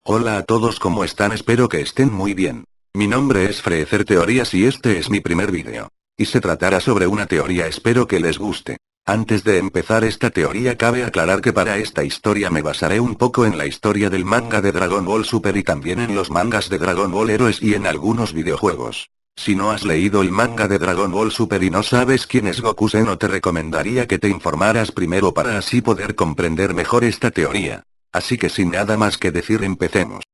Hola a todos, ¿cómo están? Espero que estén muy bien. Mi nombre es Freezer Teorías y este es mi primer vídeo. Y se tratará sobre una teoría, espero que les guste. Antes de empezar esta teoría cabe aclarar que para esta historia me basaré un poco en la historia del manga de Dragon Ball Super y también en los mangas de Dragon Ball Heroes y en algunos videojuegos. Si no has leído el manga de Dragon Ball Super y no sabes quién es Goku Seno, te recomendaría que te informaras primero para así poder comprender mejor esta teoría. Así que sin nada más que decir, empecemos.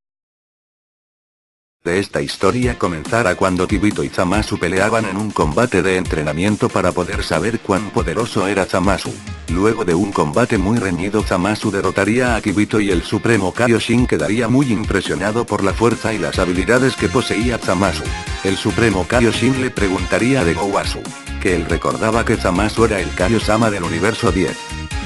De esta historia comenzará cuando Kibito y Zamasu peleaban en un combate de entrenamiento para poder saber cuán poderoso era Zamasu. Luego de un combate muy reñido, Zamasu derrotaría a Kibito y el Supremo Kaioshin quedaría muy impresionado por la fuerza y las habilidades que poseía Zamasu. El Supremo Kaioshin le preguntaría de Gowasu, que él recordaba que Zamasu era el Kaiosama del universo 10.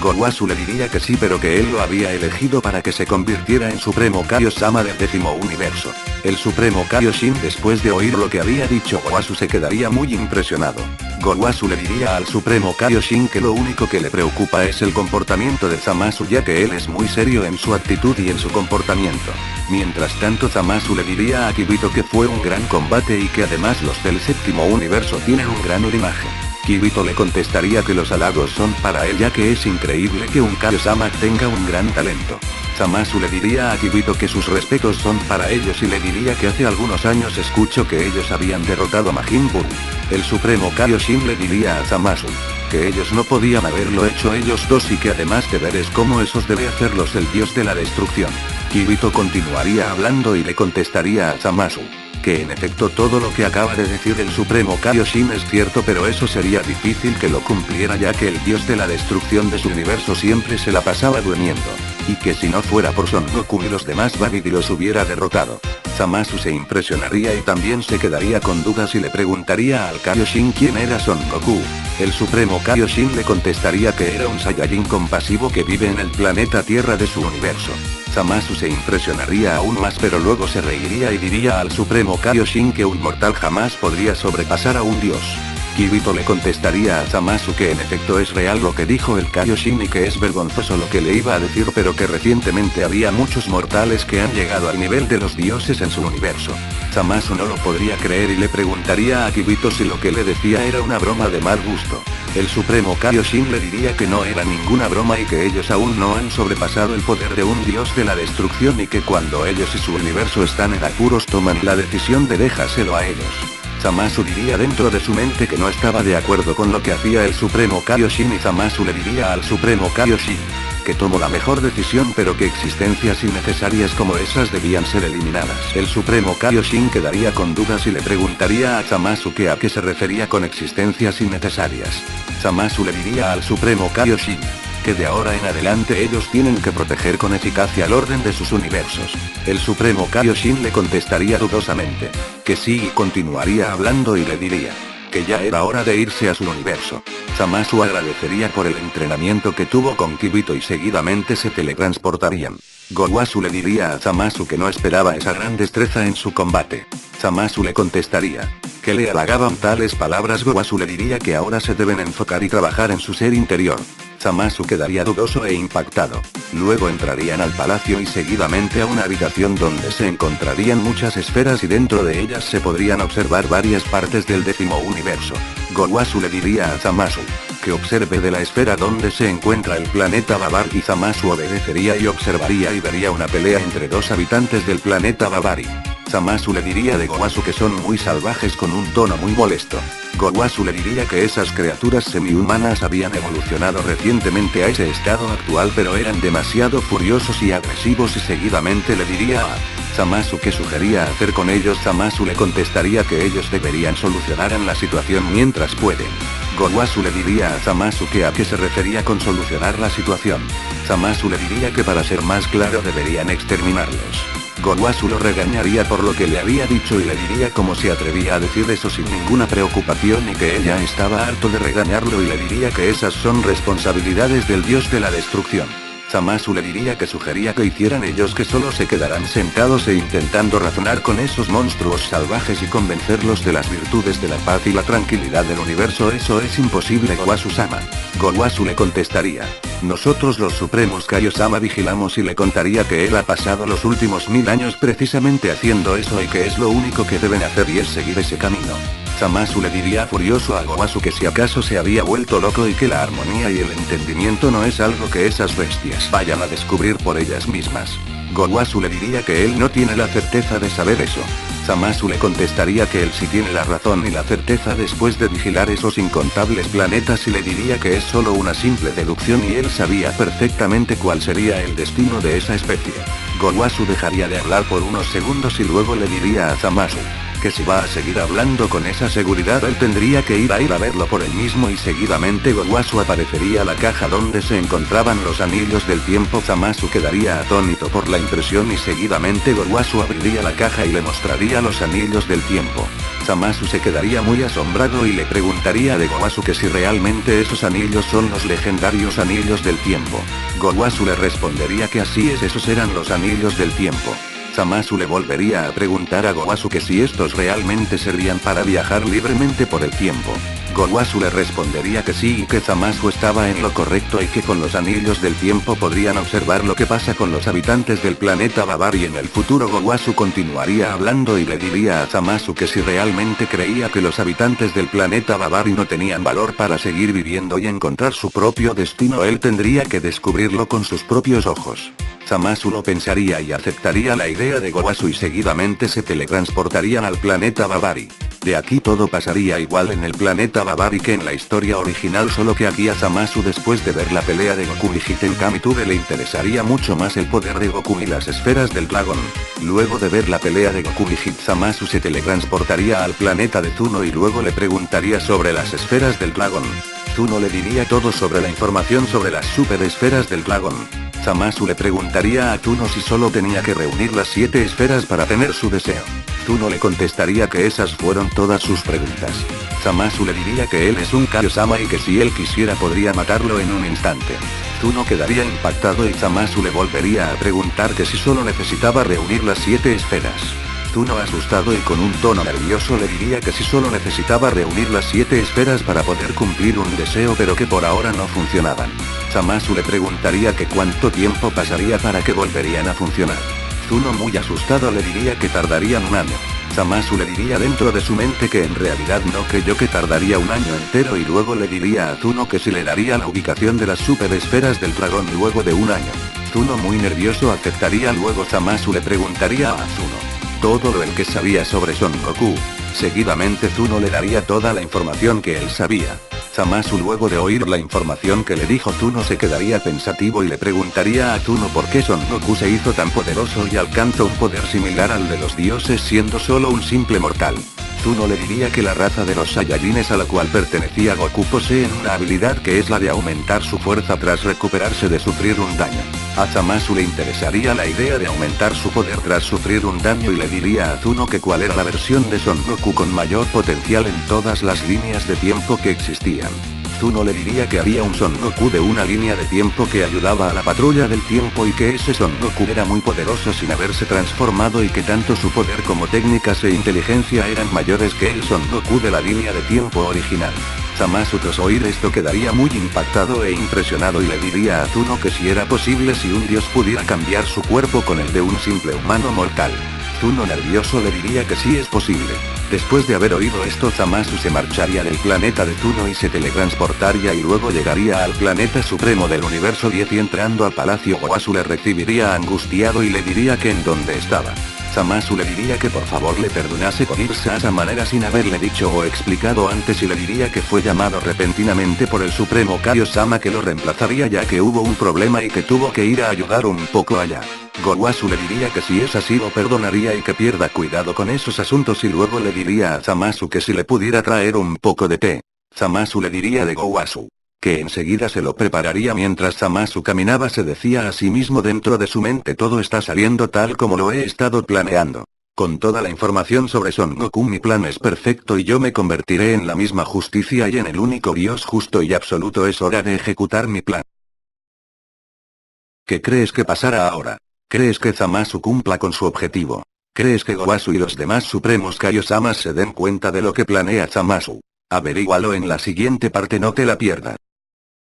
Gowasu le diría que sí, pero que él lo había elegido para que se convirtiera en Supremo Kaiosama del 10º universo. El Supremo Kaioshin, después de oír lo que había dicho Gowasu, se quedaría muy impresionado. Gowasu le diría al Supremo Kaioshin que lo único que le preocupa es el comportamiento de Zamasu, ya que él es muy serio en su actitud y en su comportamiento. Mientras tanto, Zamasu le diría a Kibito que fue un gran combate y que además los del 7º universo tienen un gran linaje. Kibito le contestaría que los halagos son para él, ya que es increíble que un Kaiosama tenga un gran talento. Zamasu le diría a Kibito que sus respetos son para ellos y le diría que hace algunos años escuchó que ellos habían derrotado a Majin Buu. El Supremo Kaioshin le diría a Zamasu que ellos no podían haberlo hecho ellos dos y que además de deberes como esos debe hacerlos el dios de la destrucción. Kibito continuaría hablando y le contestaría a Zamasu que en efecto todo lo que acaba de decir el Supremo Kaioshin es cierto, pero eso sería difícil que lo cumpliera, ya que el dios de la destrucción de su universo siempre se la pasaba durmiendo. Y que si no fuera por Son Goku y los demás Babidi los hubiera derrotado. Zamasu se impresionaría y también se quedaría con dudas y le preguntaría al Kaioshin quién era Son Goku. El Supremo Kaioshin le contestaría que era un Saiyajin compasivo que vive en el planeta Tierra de su universo. Zamasu se impresionaría aún más, pero luego se reiría y diría al Supremo Kaioshin que un mortal jamás podría sobrepasar a un dios. Kibito le contestaría a Zamasu que en efecto es real lo que dijo el Kaioshin y que es vergonzoso lo que le iba a decir, pero que recientemente había muchos mortales que han llegado al nivel de los dioses en su universo. Zamasu no lo podría creer y le preguntaría a Kibito si lo que le decía era una broma de mal gusto. El Supremo Kaioshin le diría que no era ninguna broma y que ellos aún no han sobrepasado el poder de un dios de la destrucción y que cuando ellos y su universo están en apuros toman la decisión de dejárselo a ellos. Zamasu diría dentro de su mente que no estaba de acuerdo con lo que hacía el Supremo Kaioshin y Zamasu le diría al Supremo Kaioshin que tomó la mejor decisión, pero que existencias innecesarias como esas debían ser eliminadas. El Supremo Kaioshin quedaría con dudas y le preguntaría a Zamasu que a qué se refería con existencias innecesarias. Zamasu le diría al Supremo Kaioshin que de ahora en adelante ellos tienen que proteger con eficacia el orden de sus universos. El Supremo Kaioshin le contestaría dudosamente que sí y continuaría hablando y le diría que ya era hora de irse a su universo. Zamasu agradecería por el entrenamiento que tuvo con Kibito y seguidamente se teletransportarían. Gowasu le diría a Zamasu que no esperaba esa gran destreza en su combate. Zamasu le contestaría que le halagaban tales palabras. Gowasu le diría que ahora se deben enfocar y trabajar en su ser interior. Zamasu quedaría dudoso e impactado. Luego entrarían al palacio y seguidamente a una habitación donde se encontrarían muchas esferas y dentro de ellas se podrían observar varias partes del 10º universo. Gowasu le diría a Zamasu que observe de la esfera donde se encuentra el planeta Babari y Zamasu obedecería y observaría y vería una pelea entre dos habitantes del planeta Babari. Zamasu le diría de Gowasu que son muy salvajes con un tono muy molesto. Gowasu le diría que esas criaturas semi-humanas habían evolucionado recientemente a ese estado actual, pero eran demasiado furiosos y agresivos y seguidamente le diría a Zamasu qué sugería hacer con ellos. Zamasu le contestaría que ellos deberían solucionar la situación mientras pueden. Gowasu le diría a Zamasu que a qué se refería con solucionar la situación. Zamasu le diría que para ser más claro deberían exterminarlos. Gowasu lo regañaría por lo que le había dicho y le diría cómo se atrevía a decir eso sin ninguna preocupación y que ella estaba harto de regañarlo y le diría que esas son responsabilidades del dios de la destrucción. Zamasu le diría que sugería que hicieran ellos, que solo se quedarán sentados e intentando razonar con esos monstruos salvajes y convencerlos de las virtudes de la paz y la tranquilidad del universo. Eso es imposible, Gowasu-sama. Gowasu le contestaría: nosotros los supremos Kaio-sama vigilamos, y le contaría que él ha pasado los últimos 1000 años precisamente haciendo eso y que es lo único que deben hacer y es seguir ese camino. Zamasu le diría furioso a Gowasu que si acaso se había vuelto loco y que la armonía y el entendimiento no es algo que esas bestias vayan a descubrir por ellas mismas. Gowasu le diría que él no tiene la certeza de saber eso. Zamasu le contestaría que él sí tiene la razón y la certeza después de vigilar esos incontables planetas, y le diría que es solo una simple deducción y él sabía perfectamente cuál sería el destino de esa especie. Gowasu dejaría de hablar por unos segundos y luego le diría a Zamasu que si va a seguir hablando con esa seguridad él tendría que ir a verlo por él mismo, y seguidamente Gowasu aparecería la caja donde se encontraban los anillos del tiempo. Zamasu quedaría atónito por la impresión y seguidamente Gowasu abriría la caja y le mostraría los anillos del tiempo. Zamasu se quedaría muy asombrado y le preguntaría a Gowasu que si realmente esos anillos son los legendarios anillos del tiempo. Gowasu le respondería que así es, esos eran los anillos del tiempo. Zamasu le volvería a preguntar a Gowasu que si estos realmente servían para viajar libremente por el tiempo. Gowasu le respondería que sí y que Zamasu estaba en lo correcto y que con los anillos del tiempo podrían observar lo que pasa con los habitantes del planeta Babar, y en el futuro Gowasu continuaría hablando y le diría a Zamasu que si realmente creía que los habitantes del planeta Babari no tenían valor para seguir viviendo y encontrar su propio destino, él tendría que descubrirlo con sus propios ojos. Zamasu lo pensaría y aceptaría la idea de Gowasu y seguidamente se teletransportarían al planeta Babari. De aquí todo pasaría igual en el planeta Babari que en la historia original, solo que aquí a Zamasu, después de ver la pelea de Goku y Jitenkami Tube, le interesaría mucho más el poder de Goku y las esferas del dragón. Luego de ver la pelea de Goku y Hit, Zamasu se teletransportaría al planeta de Zuno y luego le preguntaría sobre las esferas del dragón. Zuno le diría todo sobre la información sobre las super esferas del dragón. Zamasu le preguntaría a Zuno si solo tenía que reunir las 7 esferas para tener su deseo. Zuno le contestaría que esas fueron todas sus preguntas. Zamasu le diría que él es un Kaio-sama y que si él quisiera podría matarlo en un instante. Zuno quedaría impactado y Zamasu le volvería a preguntar que si solo necesitaba reunir las 7 esferas. Zuno, asustado y con un tono nervioso, le diría que si solo necesitaba reunir las 7 esferas para poder cumplir un deseo, pero que por ahora no funcionaban. Zamasu le preguntaría que cuánto tiempo pasaría para que volverían a funcionar. Zuno, muy asustado, le diría que tardarían un año. Zamasu le diría dentro de su mente que en realidad no creyó que tardaría un año entero, y luego le diría a Zuno que si le daría la ubicación de las super esferas del dragón luego de un año. Zuno, muy nervioso, aceptaría. Luego Zamasu le preguntaría a Zuno todo lo que sabía sobre Son Goku. Seguidamente Zuno le daría toda la información que él sabía. Zamasu, luego de oír la información que le dijo Zuno, se quedaría pensativo y le preguntaría a Zuno por qué Son Goku se hizo tan poderoso y alcanzó un poder similar al de los dioses siendo solo un simple mortal. Zuno le diría que la raza de los Saiyajines a la cual pertenecía Goku poseen una habilidad que es la de aumentar su fuerza tras recuperarse de sufrir un daño. A Zamasu le interesaría la idea de aumentar su poder tras sufrir un daño y le diría a Zuno que cuál era la versión de Son Goku con mayor potencial en todas las líneas de tiempo que existían. Zuno le diría que había un Son Goku de una línea de tiempo que ayudaba a la patrulla del tiempo y que ese Son Goku era muy poderoso sin haberse transformado y que tanto su poder como técnicas e inteligencia eran mayores que el Son Goku de la línea de tiempo original. Zamasu, tras oír esto, quedaría muy impactado e impresionado y le diría a Zuno que si era posible si un dios pudiera cambiar su cuerpo con el de un simple humano mortal. Zuno, nervioso, le diría que sí es posible. Después de haber oído esto, Zamasu se marcharía del planeta de Zuno y se teletransportaría y luego llegaría al planeta supremo del universo 10 y entrando al palacio Gowasu le recibiría angustiado y le diría que en dónde estaba. Zamasu le diría que por favor le perdonase con irse a esa manera sin haberle dicho o explicado antes y le diría que fue llamado repentinamente por el supremo Kaio-sama que lo reemplazaría ya que hubo un problema y que tuvo que ir a ayudar un poco allá. Gowasu le diría que si es así lo perdonaría y que pierda cuidado con esos asuntos y luego le diría a Zamasu que si le pudiera traer un poco de té. Zamasu le diría de Gowasu que enseguida se lo prepararía. Mientras Zamasu caminaba se decía a sí mismo dentro de su mente: todo está saliendo tal como lo he estado planeando. Con toda la información sobre Son Goku mi plan es perfecto y yo me convertiré en la misma justicia y en el único dios justo y absoluto. Es hora de ejecutar mi plan. ¿Qué crees que pasará ahora? ¿Crees que Zamasu cumpla con su objetivo? ¿Crees que Gowasu y los demás supremos Kaiosamas se den cuenta de lo que planea Zamasu? Averígualo en la siguiente parte, no te la pierdas.